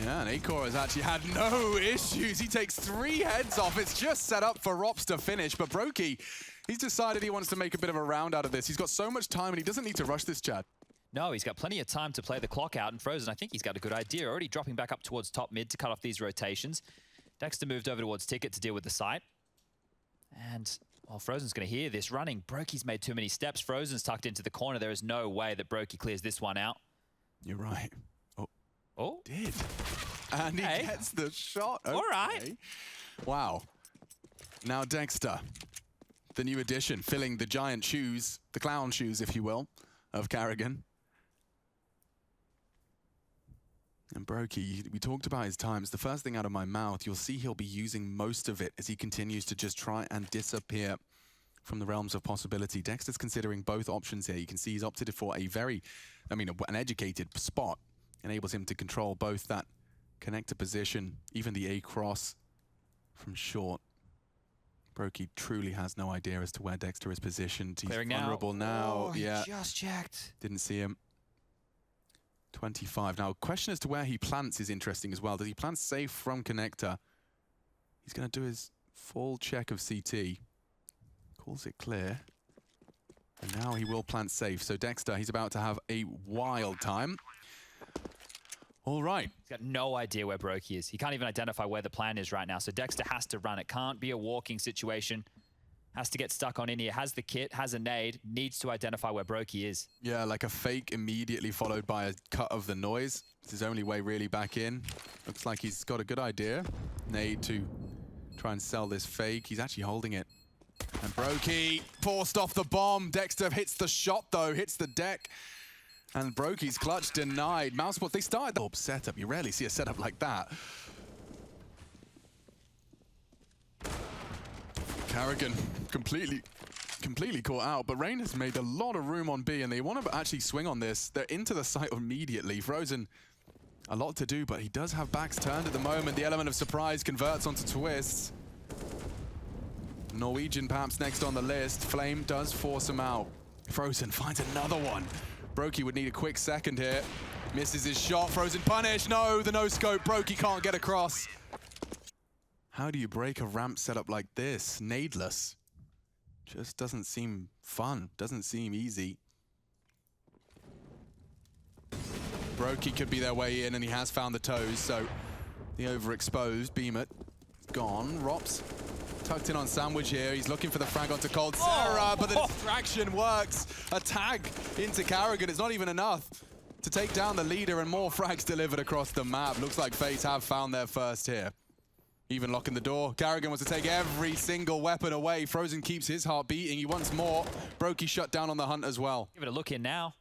Yeah, and Acor has actually had no issues. He takes 3 heads off. It's just set up for Rops to finish, but Brokey, he's decided he wants to make a bit of a round out of this. He's got so much time and he doesn't need to rush this, Chad. No, he's got plenty of time to play the clock out, and Frozen, I think he's got a good idea. Already dropping back up towards top mid to cut off these rotations. Dexter moved over towards Ticket to deal with the site. And, well, Frozen's going to hear this running. Brokey's made too many steps. Frozen's tucked into the corner. There is no way that Brokey clears this one out. You're right. Oh. Did. And he gets the shot. Okay. All right. Wow. Now Dexter, the new addition, filling the giant shoes, the clown shoes, if you will, of Carrigan. And Brokey, we talked about his times. The first thing out of my mouth, you'll see he'll be using most of it as he continues to just try and disappear from the realms of possibility. Dexter's considering both options here. You can see he's opted for a very, an educated spot. Enables him to control both that connector position, even the A-cross from short. Brokey truly has no idea as to where Dexter is positioned. He's vulnerable now. Oh, yeah, just checked. Didn't see him. 25. Now, question as to where he plants is interesting as well. Does he plant safe from connector? He's going to do his full check of CT. Calls it clear. And now he will plant safe. So Dexter, he's about to have a wild time. All right. He's got no idea where Brokey is. He can't even identify where the plan is right now. So Dexter has to run. It can't be a walking situation. Has to get stuck on in here. Has the kit, has a nade, needs to identify where Brokey is. Yeah, like a fake immediately followed by a cut of the noise. It's his only way really back in. Looks like he's got a good idea. Nade to try and sell this fake. He's actually holding it. And Brokey forced off the bomb. Dexter hits the shot though, hits the deck. And Brokey's clutch denied. Mousesports, they started the setup. You rarely see a setup like that. Carrigan completely caught out, but Rain has made a lot of room on B, and they want to actually swing on this. They're into the site immediately. Frozen, a lot to do, but he does have backs turned at the moment. The element of surprise converts onto twists. Norwegian perhaps next on the list. Flame does force him out. Frozen finds another one. Brokey would need a quick second here. Misses his shot. Frozen punish. No, the no-scope. Brokey can't get across. How do you break a ramp setup like this? Nadeless. Just doesn't seem fun. Doesn't seem easy. Brokey could be their way in, and he has found the toes, so the overexposed Beamit gone. Rops tucked in on Sandwich here. He's looking for the frag onto coldzera, but the distraction works. A tag into Carrigan. It's not even enough to take down the leader, and more frags delivered across the map. Looks like FaZe have found their first here. Even locking the door. Carrigan wants to take every single weapon away. Frozen keeps his heart beating. He wants more. Brokey shut down on the hunt as well. Give it a look in now.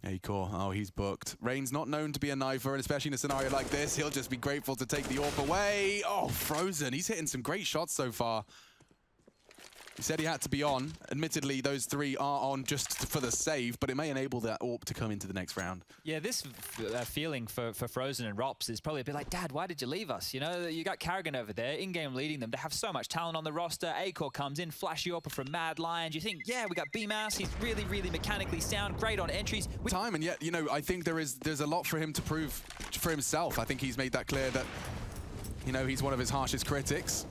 Acor, oh, he's booked. Rain's not known to be a knifer, and especially in a scenario like this, he'll just be grateful to take the AWP away. Oh, Frozen, he's hitting some great shots so far. He said he had to be on. Admittedly, those 3 are on just for the save, but it may enable that AWP to come into the next round. Yeah, this feeling for Frozen and Rops is probably a bit like, Dad, why did you leave us? You know, you got Carrigan over there, in-game leading them. They have so much talent on the roster. Acor comes in, flashy AWP from Mad Lions. You think, yeah, we got B-Mouse. He's really, really mechanically sound, great on entries. Time, and yet, you know, I think there's a lot for him to prove for himself. I think he's made that clear that, you know, he's one of his harshest critics.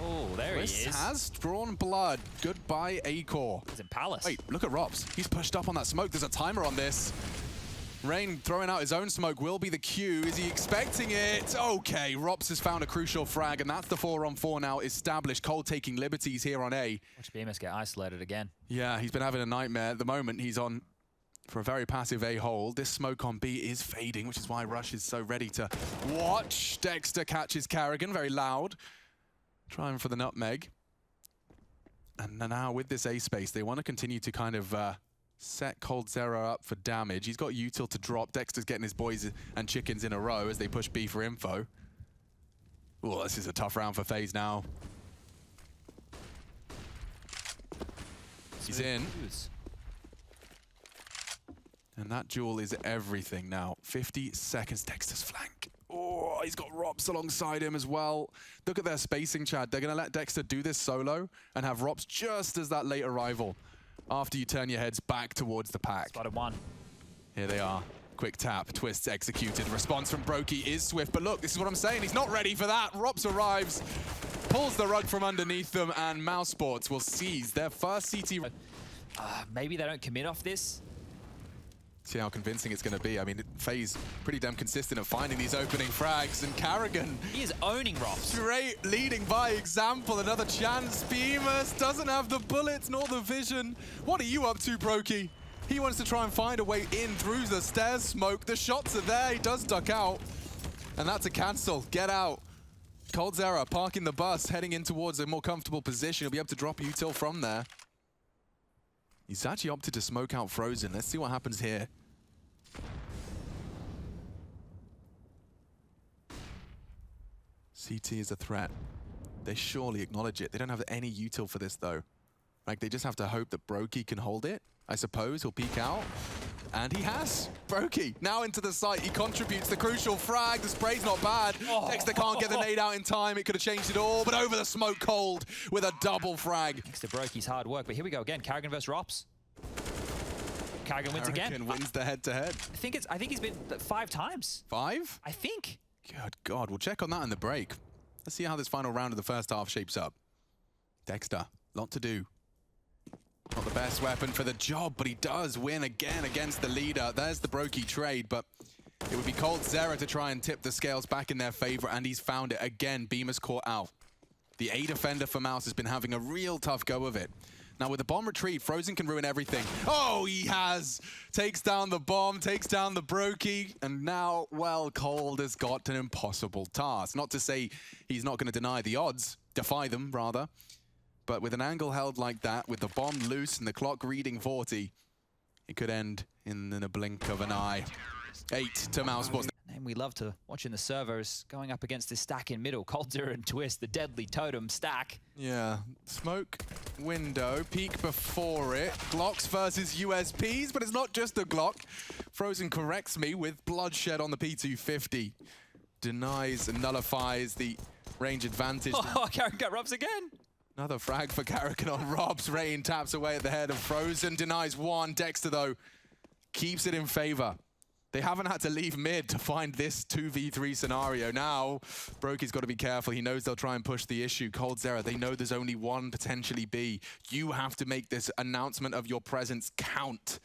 Oh, there he is. Has drawn blood. Goodbye, Acor. He's in Palace. Wait, look at Rops. He's pushed up on that smoke. There's a timer on this. Rain throwing out his own smoke will be the cue. Is he expecting it? Okay, Rops has found a crucial frag, and that's the 4-on-4 now established. Cold taking liberties here on A. Watch Bemis get isolated again. Yeah, he's been having a nightmare. At the moment, he's on for a very passive A hold. This smoke on B is fading, which is why Rush is so ready to watch. Dexter catches Carrigan, very loud. Trying for the nutmeg. And now with this A space, they want to continue to kind of set coldzera up for damage. He's got util to drop. Dexter's getting his boys and chickens in a row as they push B for info. Oh, this is a tough round for FaZe now. He's in. And that duel is everything now. 50 seconds, Dexter's flank. Oh, he's got Rops alongside him as well. Look at their spacing, Chad. They're going to let Dexter do this solo and have Rops just as that late arrival after you turn your heads back towards the pack. Spotted one. Here they are. Quick tap, twists executed. Response from Brokey is swift, but look, this is what I'm saying. He's not ready for that. Rops arrives, pulls the rug from underneath them, and Mousesports will seize their first CT. Maybe they don't commit off this. See how convincing it's going to be. I mean, FaZe pretty damn consistent at finding these opening frags, and Karrigan, He is owning Rops. straight leading by example. Another chance. Bemis doesn't have the bullets nor the vision. What are you up to, Brokey? He wants to try and find a way in through the stairs smoke. The shots are there. He does duck out. And that's a cancel. Get out. coldzera parking the bus, heading in towards a more comfortable position. He'll be able to drop util from there. He's actually opted to smoke out Frozen. Let's see what happens here. CT is a threat. They surely acknowledge it. They don't have any util for this, though. Like, they just have to hope that Brokey can hold it. I suppose he'll peek out. And he has. Brokey now into the site. He contributes the crucial frag. The spray's not bad. Dexter can't get the nade out in time. It could have changed it all. But over the smoke cold with a double frag. Thanks to Brokey's hard work. But here we go again. Karrigan versus Rops. Karrigan wins again. Karrigan wins the head-to-head. I think he's been 5 times. 5? I think. Good God. We'll check on that in the break. Let's see how this final round of the first half shapes up. Dexter, lot to do. Not the best weapon for the job, but he does win again against the leader. There's the Brokey trade, but it would be coldzera to try and tip the scales back in their favor, and he's found it again. Bemis caught out. The A defender for Mouse has been having a real tough go of it. Now with the bomb retreat, Frozen can ruin everything. Oh, he has! Takes down the bomb, takes down the Brokey, and now, well, Cold has got an impossible task. Not to say he's not going to deny the odds, defy them, rather. But with an angle held like that, with the bomb loose and the clock reading 40, it could end in a blink of an eye. 8 to Mousesports. Name we love to watch in the servers going up against this stack in middle. coldzera and Twist, the deadly totem stack. Yeah, smoke window, peek before it. Glocks versus USPs, but it's not just the Glock. Frozen corrects me with bloodshed on the P250. Denies and nullifies the range advantage. Oh, Karrigan got Rops again. Another frag for Karrigan on Robs. Rain taps away at the head of Frozen, denies one. Dexter, though, keeps it in favor. They haven't had to leave mid to find this 2v3 scenario. Now, Brokey's got to be careful. He knows they'll try and push the issue. coldzera, they know there's only one, potentially B. You have to make this announcement of your presence count.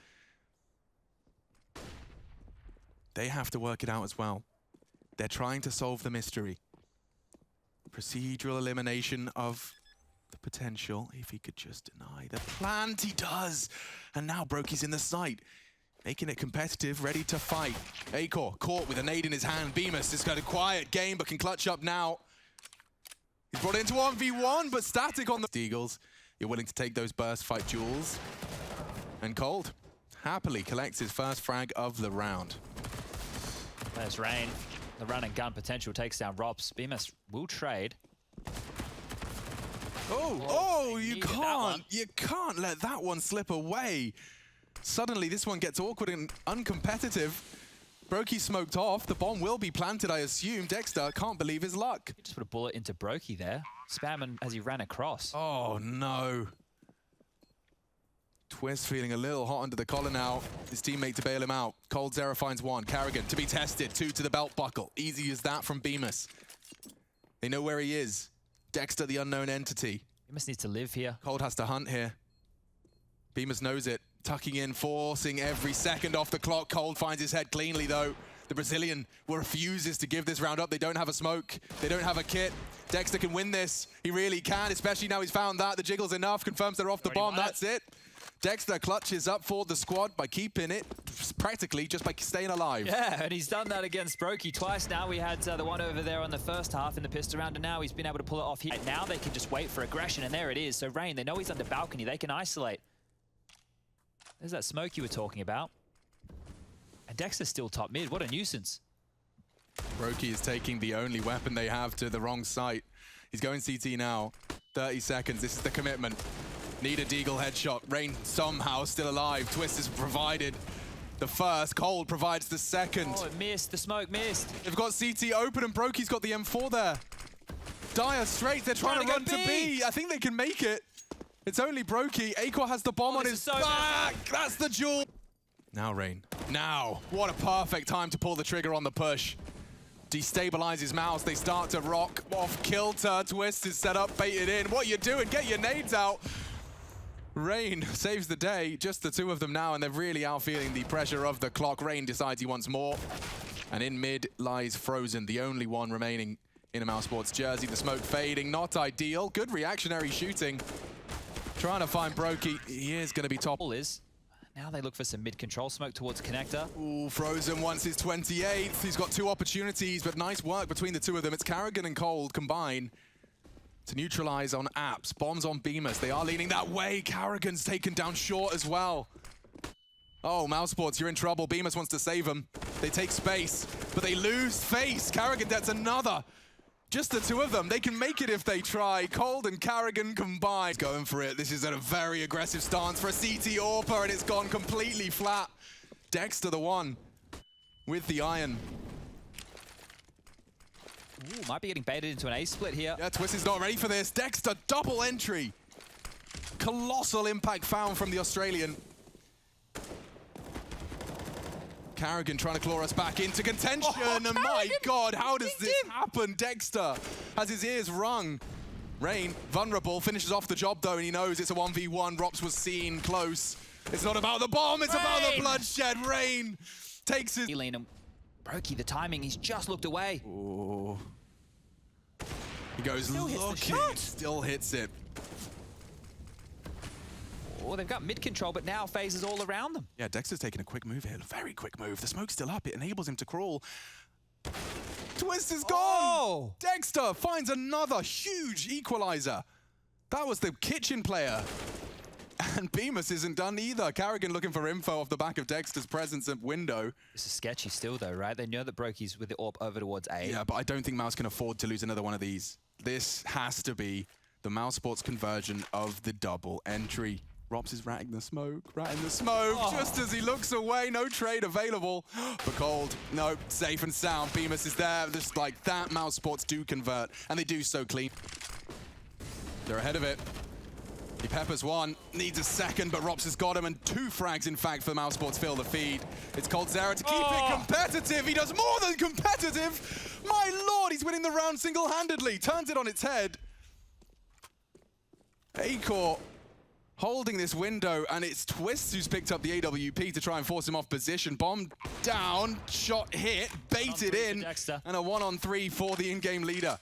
They have to work it out as well. They're trying to solve the mystery. Procedural elimination of the potential. If he could just deny the plant, he does. And now Brokey's in the site, making it competitive, ready to fight. Acor caught with a nade in his hand. Bemis has got a quiet game, but can clutch up now. He's brought into 1v1, but static on the Eagles. You're willing to take those burst fight duels. And Cold happily collects his first frag of the round. There's Rain. The run and gun potential takes down Rops. Bemis will trade. Oh, you can't let that one slip away. Suddenly, this one gets awkward and uncompetitive. Brokey smoked off. The bomb will be planted, I assume. Dexter can't believe his luck. He just put a bullet into Brokey there, spamming as he ran across. Oh, no. Twist feeling a little hot under the collar now. His teammate to bail him out. coldzera finds one. Karrigan to be tested. 2 to the belt buckle. Easy as that from Bemis. They know where he is. Dexter, the unknown entity. Bemis needs to live here. Cold has to hunt here. Bemis knows it. Tucking in, forcing every second off the clock. Cold finds his head cleanly, though. The Brazilian refuses to give this round up. They don't have a smoke. They don't have a kit. Dexter can win this. He really can, especially now he's found that. The jiggle's enough. Confirms they're off the bomb. That's it. Dexter clutches up for the squad by keeping it, practically just by staying alive. Yeah, and he's done that against Brokey twice now. We had the one over there on the first half in the pistol round, and now he's been able to pull it off here. Now they can just wait for aggression, and there it is. So Rain, they know he's under balcony. They can isolate. There's that smoke you were talking about. And Dexter's still top mid. What a nuisance. Brokey is taking the only weapon they have to the wrong site. He's going CT now. 30 seconds. This is the commitment. Need a deagle headshot. Rain somehow still alive. Twist has provided the first. Cold provides the second. Oh, it missed. The smoke missed. They've got CT open and Brokey's got the M4 there. Dire straight. They're trying to run to B. I think they can make it. It's only Brokey. Acor has the bomb on his back. That's the jewel. Now Rain. Now! What a perfect time to pull the trigger on the push. Destabilizes Mouse. They start to rock off kilter. Twist is set up, baited in. What are you doing? Get your nades out. Rain saves the day. Just the two of them now, and they're really out feeling the pressure of the clock. Rain decides he wants more. And in mid lies Frozen, the only one remaining in a Mousesports jersey. The smoke fading, not ideal. Good reactionary shooting. Trying to find Brokey. He is going to be top. Now they look for some mid-control smoke towards connector. Ooh, Frozen wants his 28th. He's got two opportunities, but nice work between the two of them. It's Karrigan and Cold combine to neutralize on apps. Bombs on Beamers. They are leaning that way. Karrigan's taken down short as well. Oh, Mousesports, you're in trouble. Beamers wants to save him. They take space, but they lose face. Karrigan, that's another. Just the two of them. They can make it if they try. Cold and Karrigan combined. Going for it. This is a very aggressive stance for a CT AWPer, and it's gone completely flat. Dexter the one with the iron. Ooh, might be getting baited into an A split here. Yeah, Twist is not ready for this. Dexter, double entry. Colossal impact found from the Australian. Karrigan trying to claw us back into contention. Oh, and my God, how does this happen? Dexter has his ears wrung. Rain, vulnerable, finishes off the job though, and he knows it's a 1v1. Rops was seen close. It's not about the bomb, it's about the bloodshed. Rain takes his... Brokey, the timing, he's just looked away. Ooh. He goes looking, still hits it. Oh, they've got mid-control, but now FaZe is all around them. Yeah, Dexter's taking a quick move here. Very quick move. The smoke's still up. It enables him to crawl. Twist is gone! Oh. Dexter finds another huge equalizer. That was the kitchen player. And Bemis isn't done either. Karrigan looking for info off the back of Dexter's presence at window. This is sketchy still, though, right? They know that Brokey's with the AWP over towards A. Yeah, but I don't think Mouse can afford to lose another one of these. This has to be the Mousesports conversion of the double entry. Rops is ratting the smoke, just as he looks away. No trade available for Cold. No, safe and sound. Bemis is there. Just like that, Mousesports do convert, and they do so clean. They're ahead of it. He peppers one, needs a second, but Rops has got him, and two frags, in fact, for Mousesports fill the feed. It's coldzera to keep it competitive. He does more than competitive. My Lord, he's winning the round single-handedly. Turns it on its head. Acor holding this window, and it's Twist who's picked up the AWP to try and force him off position. Bomb down, shot hit, baited in, and a 1-on-3 for the in-game leader.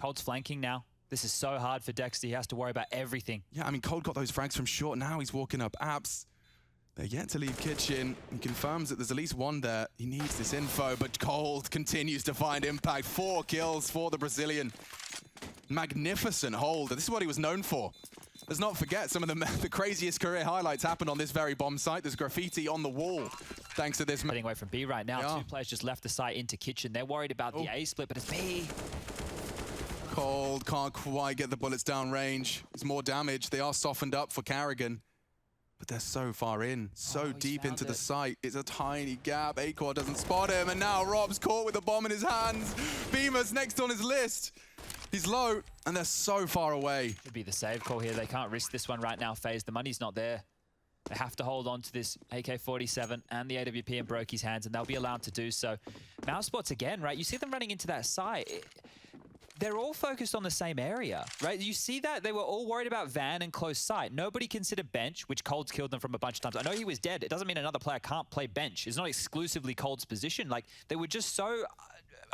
Cold's flanking now. This is so hard for Dexter. He has to worry about everything. Yeah, I mean, Cold got those frags from short. Now he's walking up apps. They're yet to leave kitchen and confirms that there's at least one there. He needs this info, but Cold continues to find impact. 4 kills for the Brazilian. Magnificent hold. This is what he was known for. Let's not forget some of the craziest career highlights happened on this very bomb site. There's graffiti on the wall thanks to this. Heading away from B right now. Yeah. 2 players just left the site into kitchen. They're worried about the A split, but it's B. Cold can't quite get the bullets down range. There's more damage. They are softened up for Karrigan, but they're so far in, so deep into the site. It's a tiny gap. Acor doesn't spot him, and now Rob's caught with a bomb in his hands. Beamer's next on his list. He's low, and they're so far away. Could be the save call here. They can't risk this one right now, FaZe. The money's not there. They have to hold on to this AK-47 and the AWP in Brokey's hands, and they'll be allowed to do so. Mousesports again, right? You see them running into that site. They're all focused on the same area, right? You see that? They were all worried about Van and close sight. Nobody considered bench, which Cold's killed them from a bunch of times. I know he was dead. It doesn't mean another player can't play bench. It's not exclusively Cold's position. Like, they were just so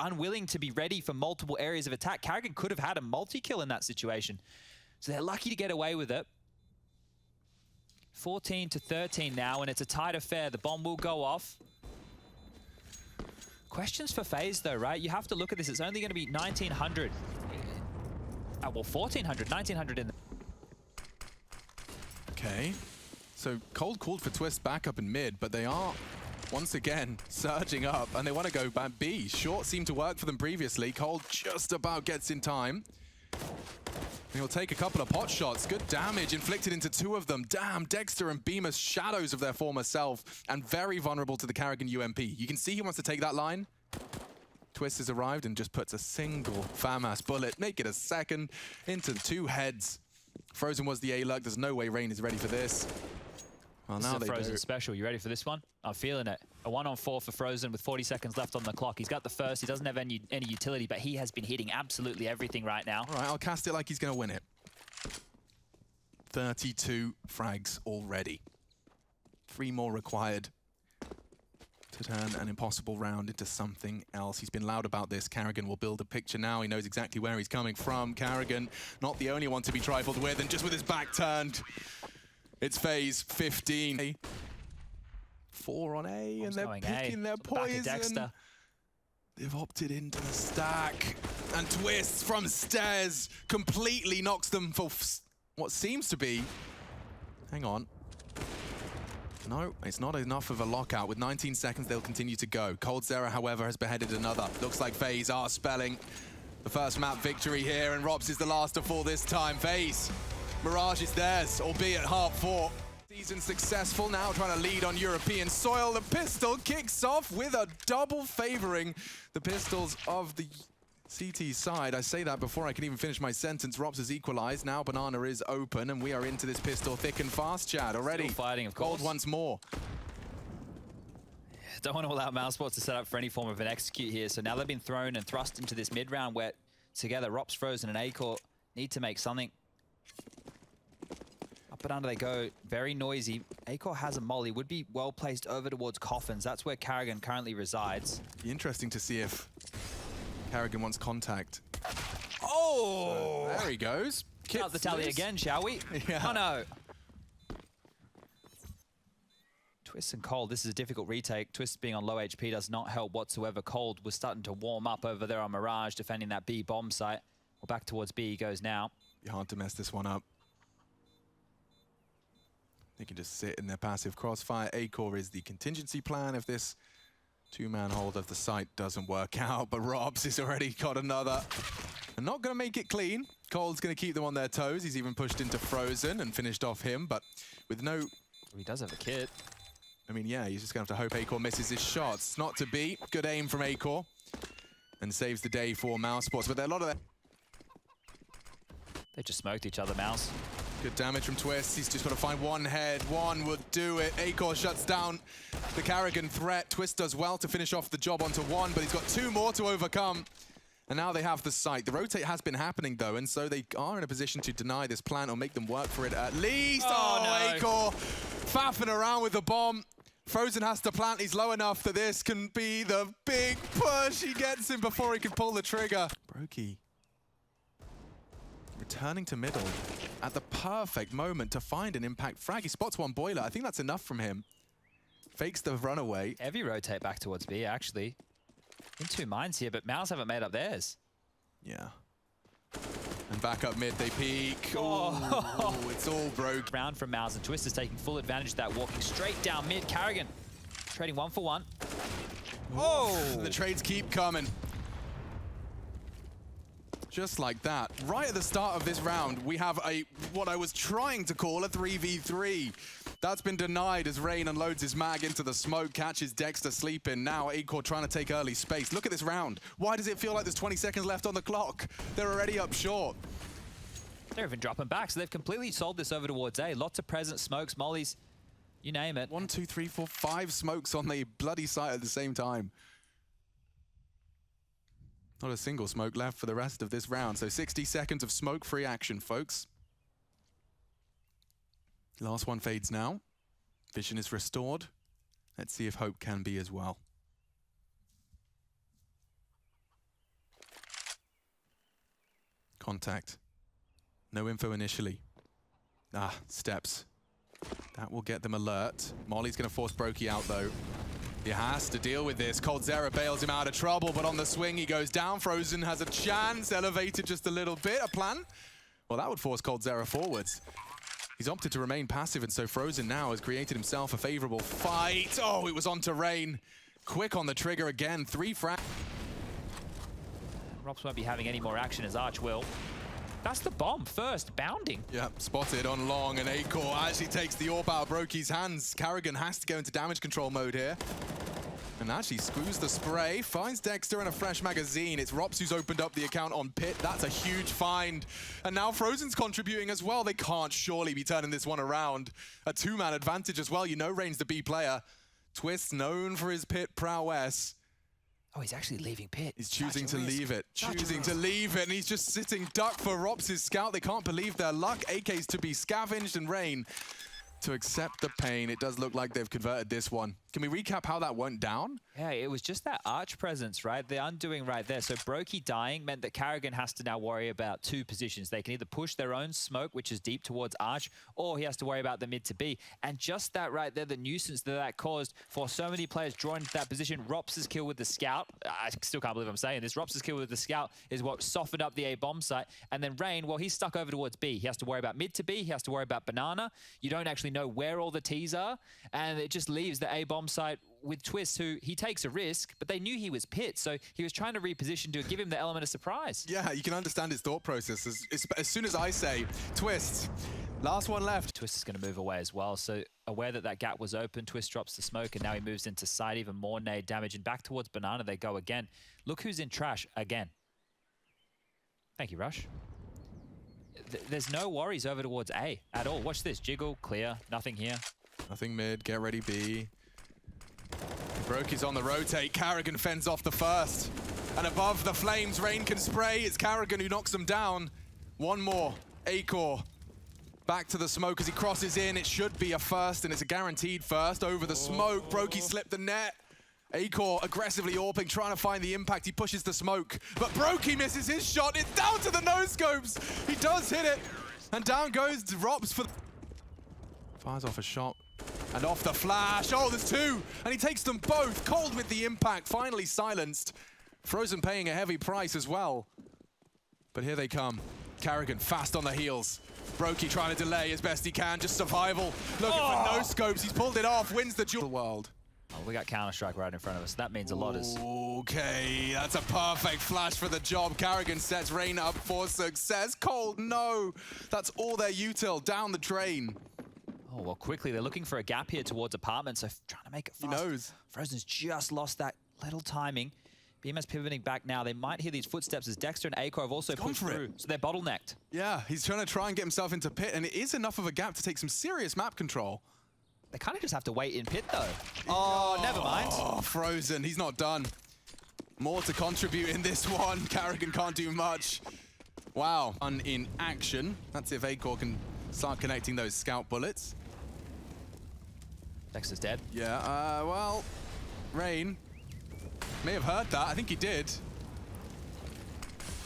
unwilling to be ready for multiple areas of attack. Karrigan could have had a multi-kill in that situation. So they're lucky to get away with it. 14-13 now, and it's a tight affair. The bomb will go off. Questions for FaZe though, right? You have to look at this. It's only going to be 1,900. Well, 1,400, 1,900 in the... Okay. So Cold called for Twist back up in mid, but they are once again surging up, and they want to go back B. Short seemed to work for them previously. Cold just about gets in time. He'll take a couple of pot shots. Good damage inflicted into 2 of them. Damn, Dexter and Bemis, shadows of their former self, and very vulnerable to the Karrigan UMP. You can see he wants to take that line. Twist has arrived and just puts a single FAMAS bullet, make it a second, into 2 heads. Frozen was the A-Luck. There's no way Rain is ready for this. Well, This now is a they Frozen do. special. You ready for this one? I'm feeling it. A 1-on-4 for Frozen with 40 seconds left on the clock. He's got the first. He doesn't have any utility, but he has been hitting absolutely everything right now. All right, I'll cast it like he's going to win it. 32 frags already. 3 more required to turn an impossible round into something else. He's been loud about this. Carrigan will build a picture now. He knows exactly where he's coming from. Carrigan, not the only one to be trifled with, and just with his back turned, it's FaZe 15. 4 on A, and they're picking their poison. They've opted into the stack, and twists from stairs completely knocks them for what seems to be. Hang on. No, it's not enough of a lockout. With 19 seconds, they'll continue to go. coldzera, however, has beheaded another. Looks like FaZe are spelling the first map victory here, and Robs is the last of 4 this time. FaZe, Mirage is theirs, albeit half 4. Season successful, now trying to lead on European soil. The pistol kicks off with a double favoring the pistols of the CT side. I say that before I can even finish my sentence. Robs has equalized. Now Banana is open, and we are into this pistol thick and fast, Chad, already. Still fighting, of course. Gold once more. Don't want to allow Mousesports to set up for any form of an execute here. So now they've been thrown and thrust into this mid-round where together Rops, Frozen, and Acor need to make something. Up and under they go. Very noisy. Acor has a molly. Would be well placed over towards Coffins. That's where Carrigan currently resides. Be interesting to see if Carrigan wants contact. Oh! So there he goes. Count the tally again, shall we? Yeah. Oh no. Twist and Cold, this is a difficult retake. Twist being on low HP does not help whatsoever. Cold was starting to warm up over there on Mirage, defending that B bomb site. Well, back towards B he goes now. Be hard to mess this one up. They can just sit in their passive crossfire. Acor is the contingency plan if this 2-man hold of the site doesn't work out, but Robs has already got another. And not going to make it clean. Cold's going to keep them on their toes. He's even pushed into Frozen and finished off him, but with no... He does have a kit. I mean, yeah, he's just going to have to hope Acor misses his shots. Not to be. Good aim from Acor. And saves the day for Mousesports, but there are a lot of that. They just smoked each other, Mouse. Good damage from Twist. He's just got to find one head. One would do it. Acor shuts down the Carrigan threat. Twist does well to finish off the job onto 1, but he's got 2 more to overcome. And now they have the site. The rotate has been happening, though, and so they are in a position to deny this plan or make them work for it at least. Oh no. Acor faffing around with the bomb. Frozen has to plant. He's low enough that this can be the big push. He gets him before he can pull the trigger. Brokey returning to middle at the perfect moment to find an impact frag. He spots one boiler. I think that's enough from him. Fakes the runaway. Heavy rotate back towards B, actually. In 2 minds here, but Mouse haven't made up theirs. Yeah. And back up mid, they peek. Oh, it's all broke. Round from Mouse, and Twist is taking full advantage of that, walking straight down mid. Carrigan trading 1 for 1. Oh! The trades keep coming. Just like that. Right at the start of this round, we have what I was trying to call a 3v3. That's been denied as Rain unloads his mag into the smoke, catches Dexter sleeping. Now Acor trying to take early space. Look at this round. Why does it feel like there's 20 seconds left on the clock? They're already up short. They're even dropping back, so they've completely sold this over towards A. Lots of present smokes, mollies, you name it. 1, 2, 3, 4, 5 smokes on the bloody site at the same time. Not a single smoke left for the rest of this round. So 60 seconds of smoke-free action, folks. Last one fades now. Vision is restored. Let's see if hope can be as well. Contact. No info initially. Ah, steps. That will get them alert. Molly's going to force Brokey out, though. He has to deal with this. coldzera bails him out of trouble, but on the swing he goes down. Frozen has a chance, elevated just a little bit. A plan? Well, that would force coldzera forwards. He's opted to remain passive, and so Frozen now has created himself a favorable fight. Oh, it was on to Rain. Quick on the trigger again. 3 frags. Rops won't be having any more action as Arch will. That's the bomb first, bounding. Yep, spotted on long, and Acor actually takes the AWP out of Brokey's hands. Carrigan has to go into damage control mode here. And actually screws the spray, finds Dexter and a fresh magazine. It's Rops who's opened up the account on Pit. That's a huge find. And now Frozen's contributing as well. They can't surely be turning this one around. A two-man advantage as well. You know Rain's the B player. Twist known for his Pit prowess. Oh, he's actually leaving Pit. He's choosing to leave it. Choosing to leave it. And he's just sitting duck for Rops' scout. They can't believe their luck. AK's to be scavenged and Rain to accept the pain. It does look like they've converted this one. Can we recap how that went down? Yeah, it was just that arch presence, right? The undoing right there. So Brokey dying meant that Karrigan has to now worry about two positions. They can either push their own smoke, which is deep towards arch, or he has to worry about the mid to B. And just that right there, the nuisance that caused for so many players drawn into that position. Rops' kill with the scout, I still can't believe I'm saying this, Rops' kill with the scout is what softened up the A bomb site. And then Rain, well, he's stuck over towards B. He has to worry about mid to B, he has to worry about banana. You don't actually know where all the T's are, and it just leaves the A bomb site with Twist, who he takes a risk, but they knew he was Pit, so he was trying to reposition to give him the element of surprise. Yeah, you can understand his thought process. As soon as I say, Twist, last one left. Twist is going to move away as well, so aware that that gap was open, Twist drops the smoke, and now he moves into side, even more nade damage, and back towards banana they go again. Look who's in trash again. Thank you, Rush. There's no worries over towards A at all. Watch this, jiggle, clear, nothing here. Nothing mid, get ready B. Brokey's on the rotate, Karrigan fends off the first. And above the flames, Rain can spray. It's Karrigan who knocks them down. One more, Acor. Back to the smoke as he crosses in. It should be a first, and it's a guaranteed first. Over the smoke, Brokey slipped the net. Acor aggressively AWPing, trying to find the impact. He pushes the smoke, but Brokey misses his shot. It's down to the no-scopes. He does hit it, and down goes Rops for... Fires off a shot, and off the flash. Oh, there's two, and he takes them both. Cold with the impact, finally silenced. Frozen paying a heavy price as well. But here they come. Karrigan fast on the heels. Brokey trying to delay as best he can, just survival. Looking for no-scopes, he's pulled it off, wins the duel. World. Oh, we got Counter-Strike right in front of us. That means a lot is... Okay, that's a perfect flash for the job. Karrigan sets Rain up for success. Cold, no. That's all their util down the drain. Oh, well, quickly, they're looking for a gap here towards apartment, so trying to make it fast. He knows. Frozen's just lost that little timing. BMS pivoting back now. They might hear these footsteps as Dexter and Acor have also pushed through, so they're bottlenecked. Yeah, he's trying and get himself into Pit, and it is enough of a gap to take some serious map control. They kind of just have to wait in Pit, though. Oh, never mind. Oh, Frozen. He's not done. More to contribute in this one. Karrigan can't do much. Wow. In action. That's if Acor can start connecting those scout bullets. Dexter's dead. Yeah, well, Rain may have heard that. I think he did.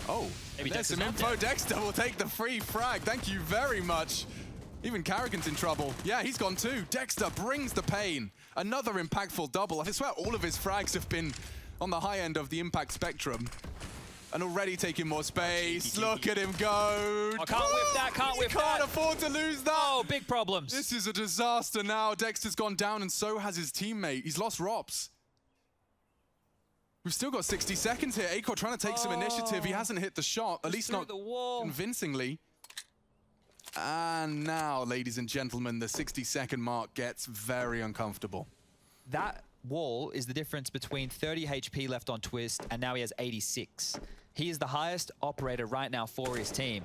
Oh, maybe there's some info. Dexter will take the free frag. Thank you very much. Even Karrigan's in trouble. Yeah, he's gone too. Dexter brings the pain. Another impactful double. I swear all of his frags have been on the high end of the impact spectrum. And already taking more space. Look at him go. Oh, can't whip that, can't whip that. Can't afford to lose that. Oh, big problems. This is a disaster now. Dexter's gone down and so has his teammate. He's lost Rops. We've still got 60 seconds here. Acor trying to take some initiative. He hasn't hit the shot, at least not convincingly. And now, ladies and gentlemen, the 60-second mark gets very uncomfortable. That wall is the difference between 30 HP left on Twist, and now he has 86. He is the highest operator right now for his team.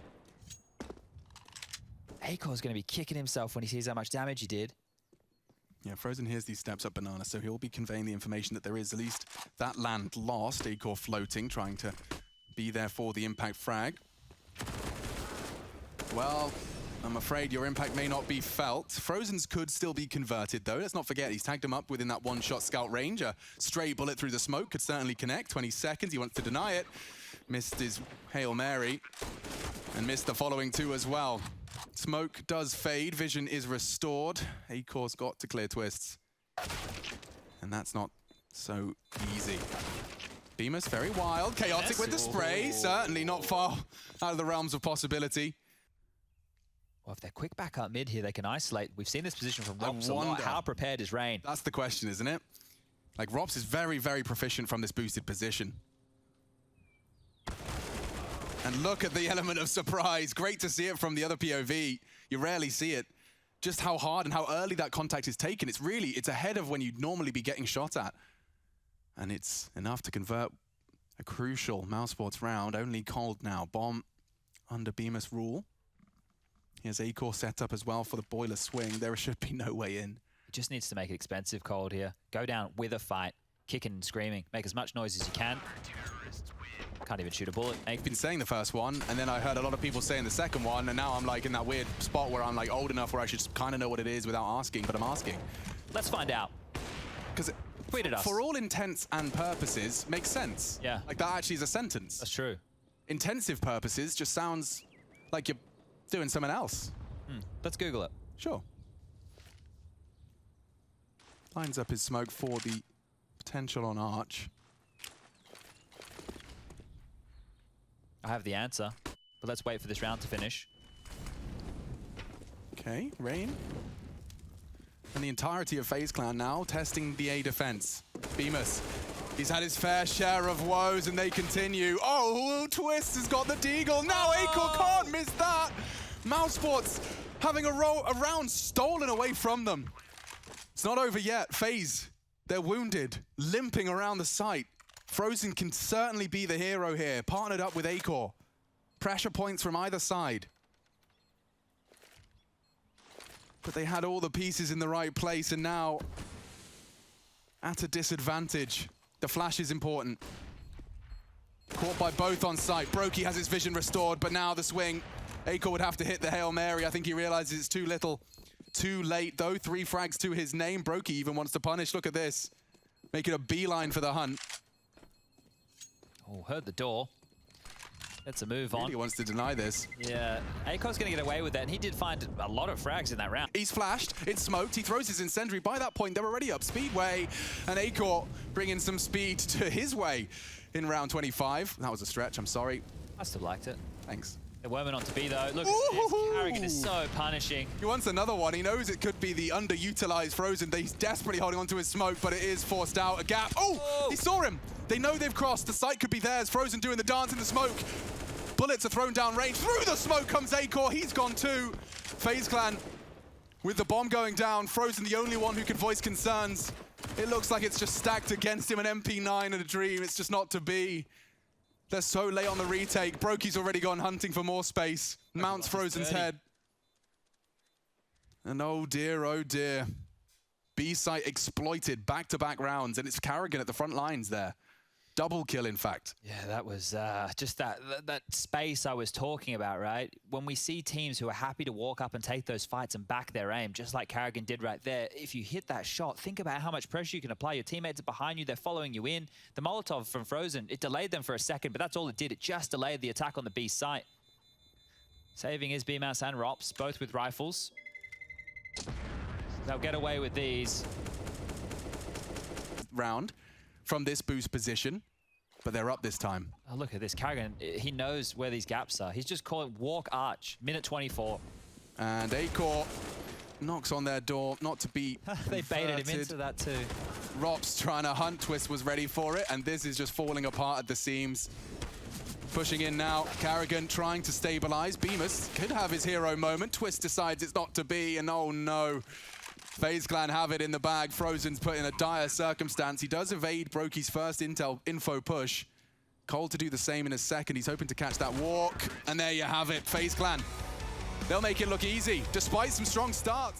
Acor's going to be kicking himself when he sees how much damage he did. Yeah, Frozen hears these steps up banana, so he'll be conveying the information that there is at least that land lost. Acor floating, trying to be there for the impact frag. Well, I'm afraid your impact may not be felt. Frozen's could still be converted, though. Let's not forget, he's tagged him up within that one-shot scout range. A stray bullet through the smoke could certainly connect. 20 seconds, he wants to deny it. Missed his Hail Mary, and missed the following two as well. Smoke does fade, vision is restored. Acor's got to clear Twists. And that's not so easy. Bemis, very wild, chaotic with the spray. Certainly not far out of the realms of possibility. Well, if they're quick back up mid here, they can isolate. We've seen this position from Rops a lot. How prepared is Rain? That's the question, isn't it? Like, Rops is very, very proficient from this boosted position. And look at the element of surprise. Great to see it from the other POV. You rarely see it. Just how hard and how early that contact is taken. It's ahead of when you'd normally be getting shot at. And it's enough to convert a crucial Mousesports round. Only Cold now. Bomb under Bemis rule. Here's A-Core set up as well for the boiler swing. There should be no way in. He just needs to make it expensive, Cold, here. Go down with a fight, kicking and screaming. Make as much noise as you can. Can't even shoot a bullet. I've been saying the first one, and then I heard a lot of people saying the second one, and now I'm like in that weird spot where I'm like old enough where I should kind of know what it is without asking, but I'm asking. Let's find out. Because tweet at us. For all intents and purposes, makes sense. Yeah. Like that actually is a sentence. That's true. Intensive purposes just sounds like you're doing something else. Let's Google it. Sure. Lines up his smoke for the potential on Arch. I have the answer, but let's wait for this round to finish. Okay, Rain. And the entirety of FaZe Clan now testing the A defense. Bemis, he's had his fair share of woes and they continue. Oh, Twist has got the deagle. Now A-Core can't miss that. Mousesports having a round stolen away from them. It's not over yet. FaZe, they're wounded, limping around the site. Frozen can certainly be the hero here, partnered up with A-Core. Pressure points from either side. But they had all the pieces in the right place, and now at a disadvantage. The flash is important. Caught by both on site. Brokey has his vision restored, but now the swing. A-Core would have to hit the Hail Mary. I think he realizes it's too little. Too late, though. 3 frags to his name. Brokey even wants to punish. Look at this. Making a beeline for the hunt. Oh, heard the door. That's a move on. He wants to deny this. Yeah, A-Core's going to get away with that, and he did find a lot of frags in that round. He's flashed, it's smoked, he throws his incendiary. By that point, they're already up Speedway, and A-Core bringing some speed to his way in round 25. That was a stretch, I'm sorry. I still liked it. Thanks. It went on to be, though. Look at this. Carrigan is so punishing. He wants another one. He knows it could be the underutilized Frozen. He's desperately holding onto his smoke, but it is forced out. A gap. Oh, he saw him. They know they've crossed. The site could be theirs. Frozen doing the dance in the smoke. Bullets are thrown down range. Through the smoke comes A-Core. He's gone too. FaZe Clan with the bomb going down. Frozen the only one who can voice concerns. It looks like it's just stacked against him. An MP9 and a dream. It's just not to be. They're so late on the retake. Brokey's already gone hunting for more space. Mounts Frozen's head. And oh dear, B-site exploited back-to-back rounds, and it's Carrigan at the front lines there. Double kill, in fact. Yeah, that was just that space I was talking about, right? When we see teams who are happy to walk up and take those fights and back their aim, just like Carrigan did right there, if you hit that shot, think about how much pressure you can apply. Your teammates are behind you, they're following you in. The Molotov from Frozen, it delayed them for a second, but that's all it did. It just delayed the attack on the B site. Saving his BMAS and Rops, both with rifles. They'll get away with these. Round from this boost position, but they're up this time. Oh, look at this. Carrigan, he knows where these gaps are. He's just calling walk arch, minute 24. And A-Core knocks on their door, not to be They baited him into that too. Rops trying to hunt, Twist was ready for it, and this is just falling apart at the seams. Pushing in now, Carrigan trying to stabilize. Bemis could have his hero moment. Twist decides it's not to be, and oh no. FaZe Clan have it in the bag. Frozen's put in a dire circumstance. He does evade Brokey's first info push. Cold to do the same in a second. He's hoping to catch that walk. And there you have it, FaZe Clan. They'll make it look easy, despite some strong starts.